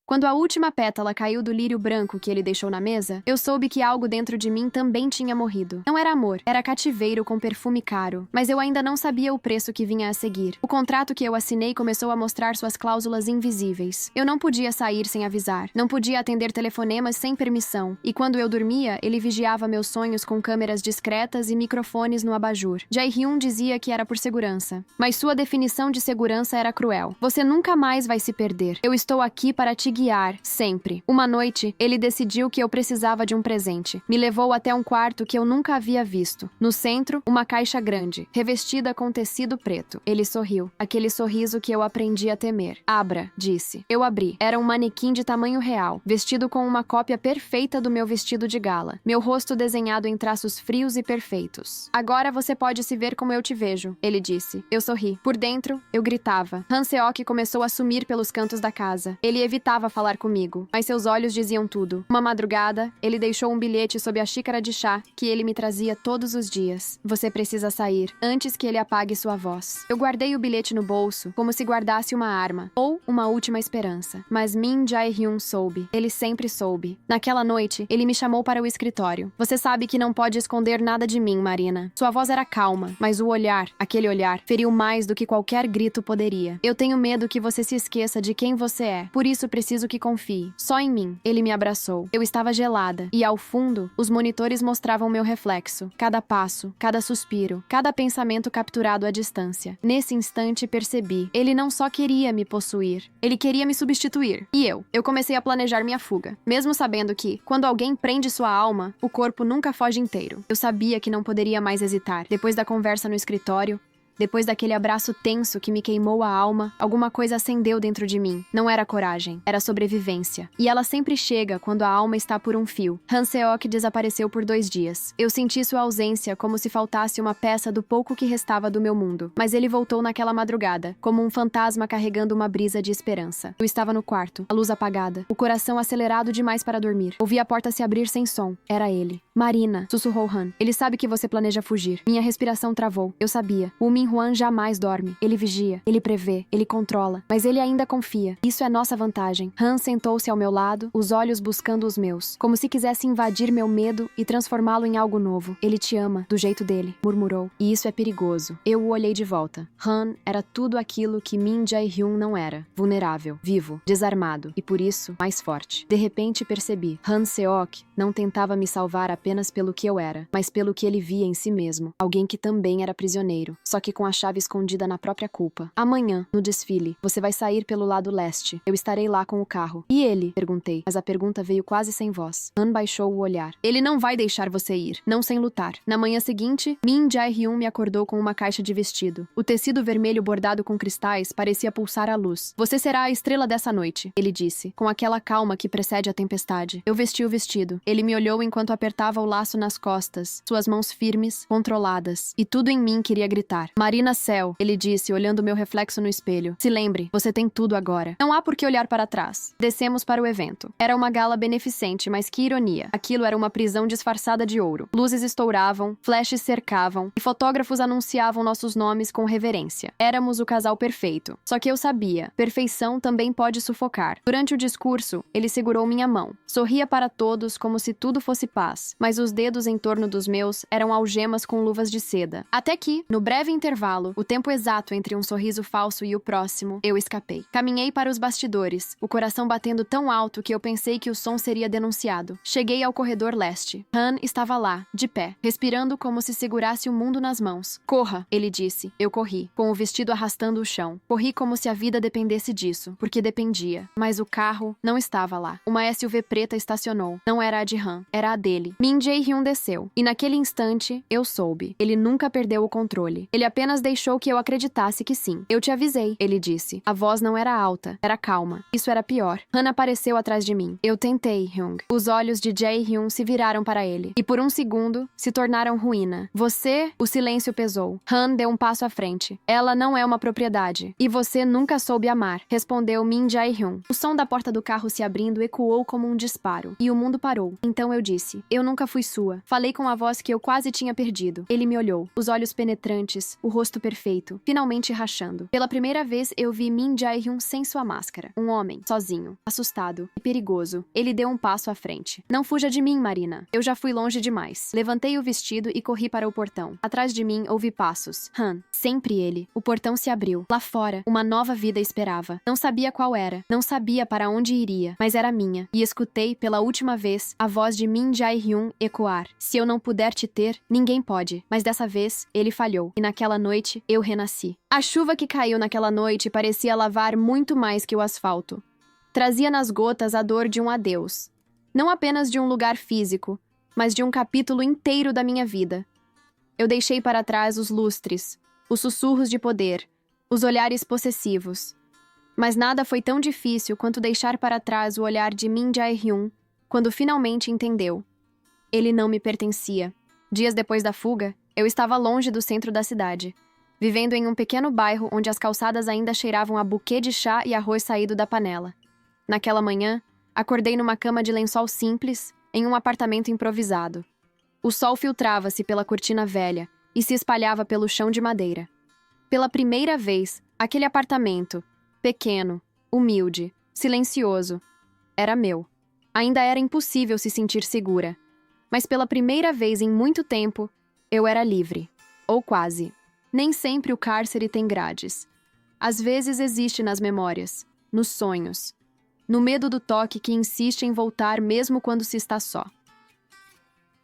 Quando a última pétala caiu do lírio branco que ele deixou na mesa, eu soube que algo dentro de mim também tinha morrido. Não era amor, era cativeiro com perfume caro, mas eu ainda não sabia o preço que vinha a seguir. O contrato que eu assinei começou a mostrar suas cláusulas invisíveis. Eu não podia sair sem avisar, não podia atender telefonemas sem permissão, e quando eu dormia, ele vigiava meus sonhos com câmeras discretas e microfones no abajur. Jae-hyun dizia que era por segurança, mas sua definição de segurança era cruel. Você nunca mais vai se perder. Eu estou aqui para te guiar, sempre. Uma noite, ele decidiu que eu precisava de um presente. Me levou até um quarto que eu nunca havia visto. No centro, uma caixa grande, revestida com tecido preto. Ele sorriu. Aquele sorriso que eu aprendi a temer. Abra, disse. Eu abri. Era um manequim de tamanho real, vestido com uma cópia perfeita do meu vestido de gala. Meu rosto desenhado em traços frios e perfeitos. Agora você pode se ver como eu te vejo, ele disse. Eu sorri. Por dentro, eu gritava. Han Seok começou a sumir pelos cantos da casa. Ele evitava falar comigo, mas seus olhos diziam tudo. Uma madrugada, ele deixou um bilhete sob a xícara de chá que ele me trazia todos os dias. Você precisa sair, antes que ele apague sua voz. Eu guardei o bilhete no bolso, como se guardasse uma arma, ou uma última esperança. Mas Min Jae-hyun soube. Ele sempre soube. Naquela noite, ele me chamou para o escritório. Você sabe que não pode esconder nada de mim, Marina. Sua voz era calma, mas o olhar, aquele olhar, feriu mais do que qualquer grito poderia. Eu tenho medo que você se esqueça de quem você é. Por isso preciso que confie. Só em mim. Ele me abraçou. Eu estava gelada. E ao fundo, os monitores mostravam meu reflexo. Cada passo, cada suspiro, cada pensamento capturado à distância. Nesse instante percebi. Ele não só queria me possuir. Ele queria me substituir. E eu comecei a planejar minha fuga. Mesmo sabendo que, quando alguém prende sua alma, o corpo nunca foge inteiro. Eu sabia que não poderia mais hesitar. Depois da conversa no escritório, depois daquele abraço tenso que me queimou a alma, alguma coisa acendeu dentro de mim. Não era coragem, era sobrevivência. E ela sempre chega quando a alma está por um fio. Han Seok desapareceu por 2 dias. Eu senti sua ausência como se faltasse uma peça do pouco que restava do meu mundo. Mas ele voltou naquela madrugada, como um fantasma carregando uma brisa de esperança. Eu estava no quarto, a luz apagada, o coração acelerado demais para dormir. Ouvi a porta se abrir sem som. Era ele. Marina, sussurrou Han. Ele sabe que você planeja fugir. Minha respiração travou. Eu sabia. O Min Hwan jamais dorme. Ele vigia, ele prevê, ele controla. Mas ele ainda confia. Isso é nossa vantagem. Han sentou-se ao meu lado, os olhos buscando os meus, como se quisesse invadir meu medo e transformá-lo em algo novo. Ele te ama, do jeito dele, murmurou. E isso é perigoso. Eu o olhei de volta. Han era tudo aquilo que Min Jae-hyun não era. Vulnerável, vivo, desarmado e por isso, mais forte. De repente percebi. Han Seok não tentava me salvar apenas pelo que eu era, mas pelo que ele via em si mesmo. Alguém que também era prisioneiro, só que com a chave escondida na própria culpa. Amanhã, no desfile, você vai sair pelo lado leste. Eu estarei lá com o carro. E ele? Perguntei, mas a pergunta veio quase sem voz. Han baixou o olhar. Ele não vai deixar você ir, não sem lutar. Na manhã seguinte, Min Jae-hyun me acordou com uma caixa de vestido. O tecido vermelho bordado com cristais parecia pulsar a luz. Você será a estrela dessa noite, ele disse, com aquela calma que precede a tempestade. Eu vesti o vestido. Ele me olhou enquanto apertava o laço nas costas, suas mãos firmes, controladas. E tudo em mim queria gritar. Marina Cell, ele disse, olhando meu reflexo no espelho. Se lembre, você tem tudo agora. Não há por que olhar para trás. Descemos para o evento. Era uma gala beneficente, mas que ironia. Aquilo era uma prisão disfarçada de ouro. Luzes estouravam, flashes cercavam, e fotógrafos anunciavam nossos nomes com reverência. Éramos o casal perfeito. Só que eu sabia, perfeição também pode sufocar. Durante o discurso, ele segurou minha mão. Sorria para todos como se tudo fosse paz, mas os dedos em torno dos meus eram algemas com luvas de seda. Até que, no breve intervalo, o tempo exato entre um sorriso falso e o próximo, eu escapei. Caminhei para os bastidores, o coração batendo tão alto que eu pensei que o som seria denunciado. Cheguei ao corredor leste. Han estava lá, de pé, respirando como se segurasse o mundo nas mãos. Corra, ele disse. Eu corri, com o vestido arrastando o chão. Corri como se a vida dependesse disso, porque dependia. Mas o carro não estava lá. Uma SUV preta estacionou. Não era a de Han, era a dele. Min Jae-hyun desceu, e naquele instante, eu soube. Ele nunca perdeu o controle. Ele apenas deixou que eu acreditasse que sim. Eu te avisei, ele disse. A voz não era alta, era calma. Isso era pior. Han apareceu atrás de mim. Eu tentei, Hyung. Os olhos de Jae-hyun se viraram para ele, e por um segundo, se tornaram ruína. Você? O silêncio pesou. Han deu um passo à frente. Ela não é uma propriedade. E você nunca soube amar, respondeu Min Jae-hyun. O som da porta do carro se abrindo ecoou como um disparo, e o mundo parou. Então eu disse, eu nunca fui sua. Falei com a voz que eu quase tinha perdido. Ele me olhou, os olhos penetrantes, o rosto perfeito, finalmente rachando. Pela primeira vez, eu vi Min Jae-hyun sem sua máscara. Um homem, sozinho, assustado e perigoso. Ele deu um passo à frente. Não fuja de mim, Marina. Eu já fui longe demais. Levantei o vestido e corri para o portão. Atrás de mim, ouvi passos. Han, sempre ele. O portão se abriu. Lá fora, uma nova vida esperava. Não sabia qual era. Não sabia para onde iria, mas era minha. E escutei, pela última vez, a voz de Min Jae-hyun ecoar. Se eu não puder te ter, ninguém pode. Mas dessa vez, ele falhou. E naquela noite, eu renasci. A chuva que caiu naquela noite parecia lavar muito mais que o asfalto. Trazia nas gotas a dor de um adeus. Não apenas de um lugar físico, mas de um capítulo inteiro da minha vida. Eu deixei para trás os lustres, os sussurros de poder, os olhares possessivos. Mas nada foi tão difícil quanto deixar para trás o olhar de Min Jae-hyun quando finalmente entendeu. Ele não me pertencia. Dias depois da fuga, eu estava longe do centro da cidade, vivendo em um pequeno bairro onde as calçadas ainda cheiravam a buquê de chá e arroz saído da panela. Naquela manhã, acordei numa cama de lençol simples, em um apartamento improvisado. O sol filtrava-se pela cortina velha e se espalhava pelo chão de madeira. Pela primeira vez, aquele apartamento, pequeno, humilde, silencioso, era meu. Ainda era impossível se sentir segura. Mas pela primeira vez em muito tempo, eu era livre. Ou quase. Nem sempre o cárcere tem grades. Às vezes existe nas memórias, nos sonhos, no medo do toque que insiste em voltar mesmo quando se está só.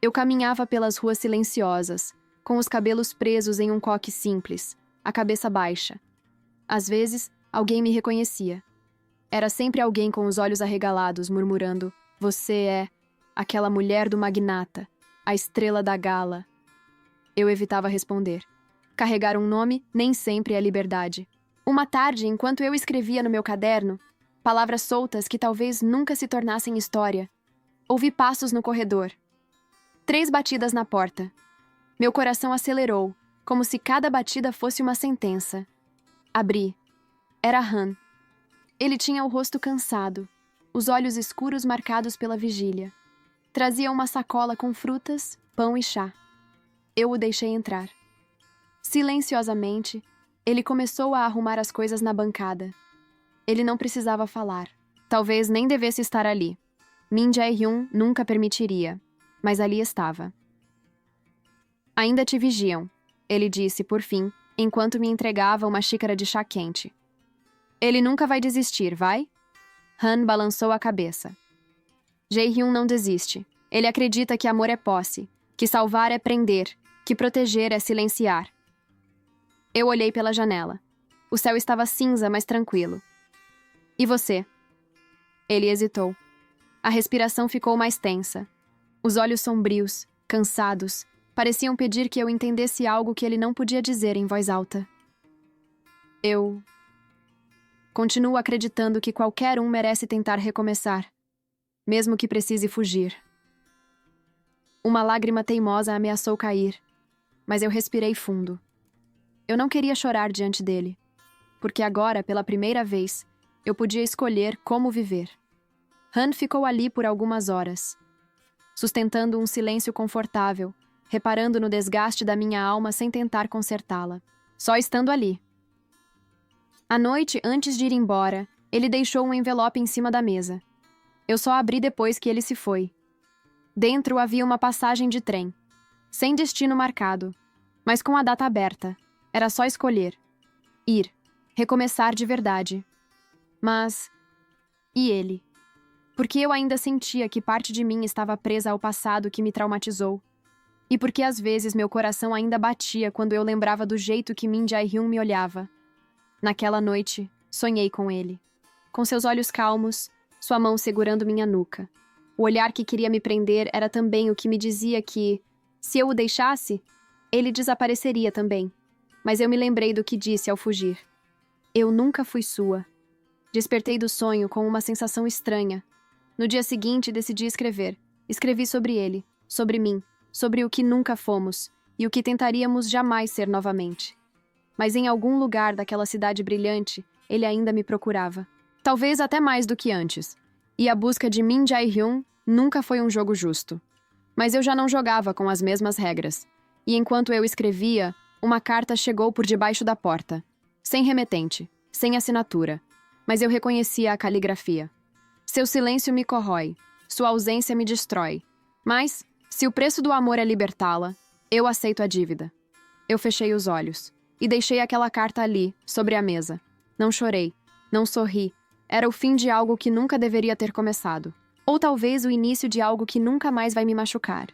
Eu caminhava pelas ruas silenciosas, com os cabelos presos em um coque simples, a cabeça baixa. Às vezes, alguém me reconhecia. Era sempre alguém com os olhos arregalados, murmurando: "Você é aquela mulher do magnata, a estrela da gala." Eu evitava responder. Carregar um nome nem sempre é liberdade. Uma tarde, enquanto eu escrevia no meu caderno, palavras soltas que talvez nunca se tornassem história, ouvi passos no corredor. 3 batidas na porta. Meu coração acelerou, como se cada batida fosse uma sentença. Abri. Era Han. Ele tinha o rosto cansado, os olhos escuros marcados pela vigília. Trazia uma sacola com frutas, pão e chá. Eu o deixei entrar. Silenciosamente, ele começou a arrumar as coisas na bancada. Ele não precisava falar. Talvez nem devesse estar ali. Min Jae-hyun nunca permitiria, mas ali estava. "Ainda te vigiam", ele disse, por fim, enquanto me entregava uma xícara de chá quente. "Ele nunca vai desistir, vai?" Han balançou a cabeça. Jae-hyun não desiste. Ele acredita que amor é posse, que salvar é prender, que proteger é silenciar. Eu olhei pela janela. O céu estava cinza, mas tranquilo. "E você?" Ele hesitou. A respiração ficou mais tensa. Os olhos sombrios, cansados, pareciam pedir que eu entendesse algo que ele não podia dizer em voz alta. Eu continuo acreditando que qualquer um merece tentar recomeçar, mesmo que precise fugir. Uma lágrima teimosa ameaçou cair, mas eu respirei fundo. Eu não queria chorar diante dele, porque agora, pela primeira vez, eu podia escolher como viver. Han ficou ali por algumas horas, sustentando um silêncio confortável, reparando no desgaste da minha alma sem tentar consertá-la, só estando ali. À noite, antes de ir embora, ele deixou um envelope em cima da mesa. Eu só abri depois que ele se foi. Dentro havia uma passagem de trem, sem destino marcado, mas com a data aberta. Era só escolher. Ir. Recomeçar de verdade. Mas... e ele? Porque eu ainda sentia que parte de mim estava presa ao passado que me traumatizou. E porque às vezes meu coração ainda batia quando eu lembrava do jeito que Min Jae-hyun me olhava. Naquela noite, sonhei com ele. Com seus olhos calmos, sua mão segurando minha nuca. O olhar que queria me prender era também o que me dizia que, se eu o deixasse, ele desapareceria também. Mas eu me lembrei do que disse ao fugir. Eu nunca fui sua. Despertei do sonho com uma sensação estranha. No dia seguinte, decidi escrever. Escrevi sobre ele, sobre mim, sobre o que nunca fomos e o que tentaríamos jamais ser novamente. Mas em algum lugar daquela cidade brilhante, ele ainda me procurava. Talvez até mais do que antes. E a busca de Min Jae-hyun nunca foi um jogo justo. Mas eu já não jogava com as mesmas regras. E enquanto eu escrevia, uma carta chegou por debaixo da porta. Sem remetente, sem assinatura. Mas eu reconhecia a caligrafia. Seu silêncio me corrói, sua ausência me destrói. Mas, se o preço do amor é libertá-la, eu aceito a dívida. Eu fechei os olhos e deixei aquela carta ali, sobre a mesa. Não chorei, não sorri. Era o fim de algo que nunca deveria ter começado. Ou talvez o início de algo que nunca mais vai me machucar.